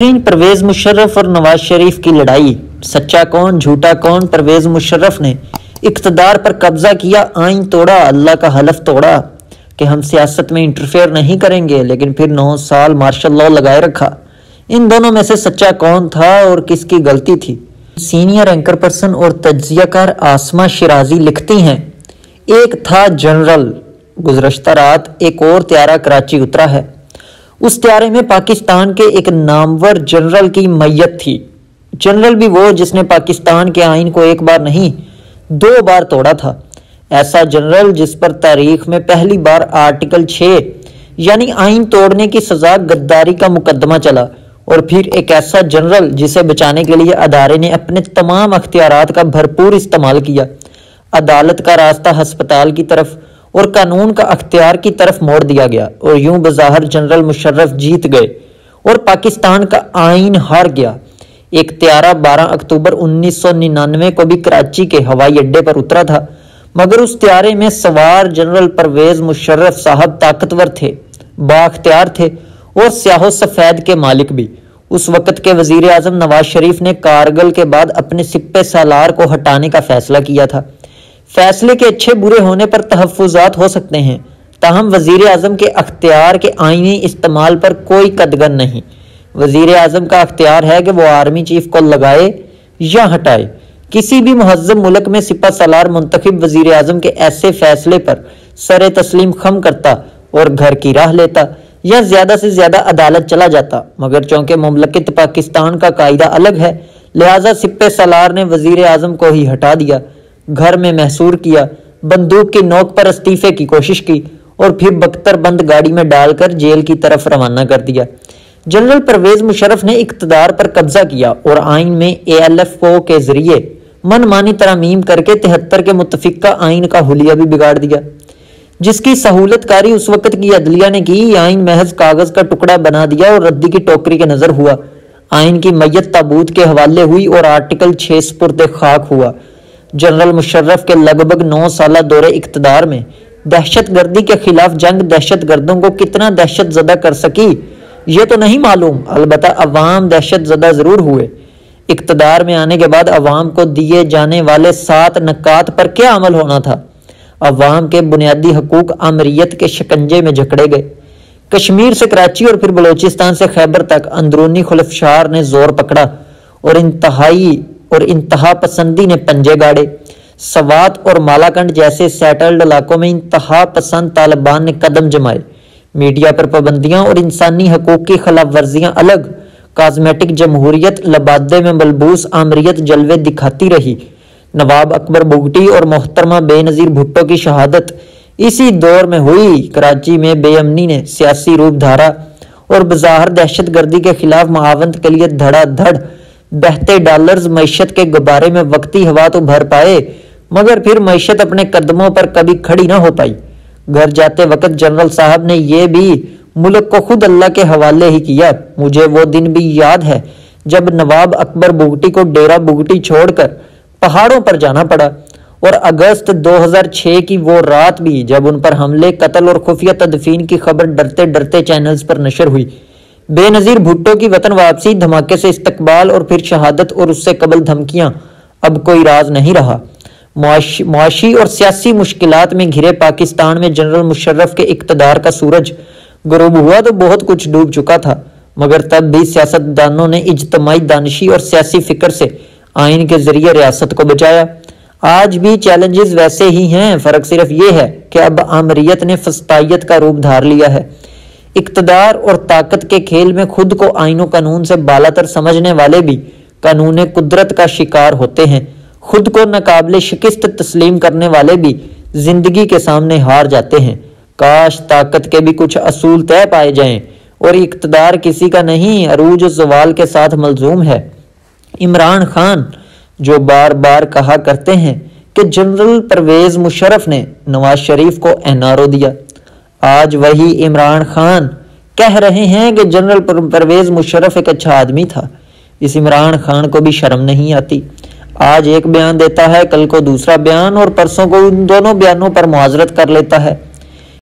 پرویز مشرف اور نواز شریف کی لڑائی، سچا کون جھوٹا کون؟ پرویز مشرف نے اقتدار پر قبضہ کیا، آئین توڑا، اللہ کا حلف توڑا کہ ہم سیاست میں انٹرفیئر نہیں کریں گے، لیکن پھر 9 سال مارشل لاء لگائے رکھا۔ ان دونوں میں سے سچا کون تھا اور کس کی غلطی تھی؟ سینئر اینکر پرسن اور تجزیہ کار آسما شیرازی لکھتی ہیں، ایک تھا جنرل، گزشتہ رات ایک اور طیارہ کراچی اترا ہے۔ اس طیارے میں پاکستان کے ایک نامور جنرل کی میت تھی۔ جنرل بھی وہ جس نے پاکستان کے آئین کو ایک بار نہیں 2 بار توڑا تھا۔ ایسا جنرل جس پر تاریخ میں پہلی بار آرٹیکل 6 یعنی آئین توڑنے کی سزا غداری کا مقدمہ چلا، اور پھر ایک ایسا جنرل جسے بچانے کے لیے ادارے نے اپنے تمام اختیارات کا بھرپور استعمال کیا، عدالت کا راستہ ہسپتال کی طرف اور قانون کا اختیار کی طرف موڑ دیا گیا، اور یوں بظاہر جنرل مشرف جیت گئے اور پاکستان کا آئین ہار گیا۔ ایک طیارہ 12 اکتوبر 1999 کو بھی کراچی کے ہوائی اڈے پر اترا تھا، مگر اس طیارے میں سوار جنرل پرویز مشرف صاحب طاقتور تھے، بااختیار تھے اور سیاہ و سفید کے مالک بھی۔ اس وقت کے وزیر اعظم نواز شریف نے کارگل کے بعد اپنے سپہ سالار کو ہٹانے کا فیصلہ کیا تھا۔ فیصلے کے اچھے برے ہونے پر تحفظات ہو سکتے ہیں، تاہم وزیر اعظم کے اختیار کے آئینی استعمال پر کوئی قدغن نہیں۔ وزیر اعظم کا اختیار ہے کہ وہ آرمی چیف کو لگائے یا ہٹائے۔ کسی بھی مہذب ملک میں سپہ سالار منتخب وزیر اعظم کے ایسے فیصلے پر سر تسلیم خم کرتا اور گھر کی راہ لیتا یا زیادہ سے زیادہ عدالت چلا جاتا، مگر چونکہ مملکت پاکستان کا قاعدہ الگ ہے، لہٰذا سپہ سالار نے وزیر اعظم کو ہی ہٹا دیا، گھر میں محصور کیا، بندوق کی نوک پر استعفے کی کوشش کی اور پھر بختر بند گاڑی میں ڈال کر جیل کی طرف روانہ کر دیا۔ جنرل پرویز مشرف نے اقتدار پر قبضہ کیا اور آئین میں ALFO کے ذریعے من مانی ترامیم کر کے 73 کے متفقہ آئین کا حلیہ بھی بگاڑ دیا، جس کی سہولت کاری اس وقت کی عدلیہ نے کی۔ آئین محض کاغذ کا ٹکڑا بنا دیا اور ردی کی ٹوکری کے نظر ہوا۔ آئین کی میت تابوت کے حوالے ہوئی اور آرٹیکل 6 سپرد خاک ہوا۔ جنرل مشرف کے لگ بھگ 9 سالہ دور اقتدار میں دہشت گردی کے خلاف جنگ دہشت گردوں کو کتنا دہشت زدہ کر سکی یہ تو نہیں معلوم، البتہ عوام دہشت زدہ ضرور ہوئے۔ اقتدار میں آنے کے بعد عوام کو دیے جانے والے 7 نکات پر کیا عمل ہونا تھا؟ عوام کے بنیادی حقوق آمریت کے شکنجے میں جکڑے گئے۔ کشمیر سے کراچی اور پھر بلوچستان سے خیبر تک اندرونی خلفشار نے زور پکڑا اور انتہا پسندی نے پنجے گاڑے۔ سوات اور مالاکنڈ جیسے سیٹلڈ علاقوں میں انتہا پسند طالبان نے قدم جمائے۔ میڈیا پر پابندیاں اور انسانی حقوق کی خلاف ورزیاں الگ، کازمیٹک جمہوریت لبادے میں ملبوس آمریت جلوے دکھاتی رہی۔ نواب اکبر بگٹی اور محترمہ بے نظیر بھٹو کی شہادت اسی دور میں ہوئی۔ کراچی میں بے امنی نے سیاسی روپ دھارا اور بظاہر دہشت گردی کے خلاف معاونت کے لیے دھڑا دھڑ بہتے ڈالرز معیشت کے غبارے میں وقتی ہوا تو بھر پائے، مگر پھر معیشت اپنے قدموں پر کبھی کھڑی نہ ہو پائی۔ گھر جاتے وقت جنرل صاحب نے یہ بھی ملک کو خود اللہ کے حوالے ہی کیا۔ مجھے وہ دن بھی یاد ہے جب نواب اکبر بگٹی کو ڈیرا بگٹی چھوڑ کر پہاڑوں پر جانا پڑا، اور اگست 2006 کی وہ رات بھی جب ان پر حملے، قتل اور خفیہ تدفین کی خبر ڈرتے ڈرتے چینلز پر نشر ہوئی۔ بے نظیر بھٹو کی وطن واپسی، دھماکے سے استقبال اور پھر شہادت اور اس سے قبل دھمکیاں اب کوئی راز نہیں رہا۔ معاشی اور سیاسی مشکلات میں گھرے پاکستان میں جنرل مشرف کے اقتدار کا سورج غروب ہوا تو بہت کچھ ڈوب چکا تھا، مگر تب بھی سیاست دانوں نے اجتماعی دانشی اور سیاسی فکر سے آئین کے ذریعے ریاست کو بچایا۔ آج بھی چیلنجز ویسے ہی ہیں، فرق صرف یہ ہے کہ اب آمریت نے فسطائیت کا روپ دھار لیا ہے۔ اقتدار اور طاقت کے کھیل میں خود کو آئین و قانون سے بالاتر سمجھنے والے بھی قانون قدرت کا شکار ہوتے ہیں، خود کو ناقابل شکست تسلیم کرنے والے بھی زندگی کے سامنے ہار جاتے ہیں۔ کاش طاقت کے بھی کچھ اصول طے پائے جائیں، اور اقتدار کسی کا نہیں، عروج و زوال کے ساتھ ملزوم ہے۔ عمران خان جو بار بار کہا کرتے ہیں کہ جنرل پرویز مشرف نے نواز شریف کو NRO دیا، آج وہی عمران خان کہہ رہے ہیں کہ جنرل پرویز مشرف ایک اچھا آدمی تھا۔ اس عمران خان کو بھی شرم نہیں آتی؟ آج ایک بیان دیتا ہے، کل کو دوسرا بیان، اور پرسوں کو ان دونوں بیانوں پر معذرت کر لیتا ہے۔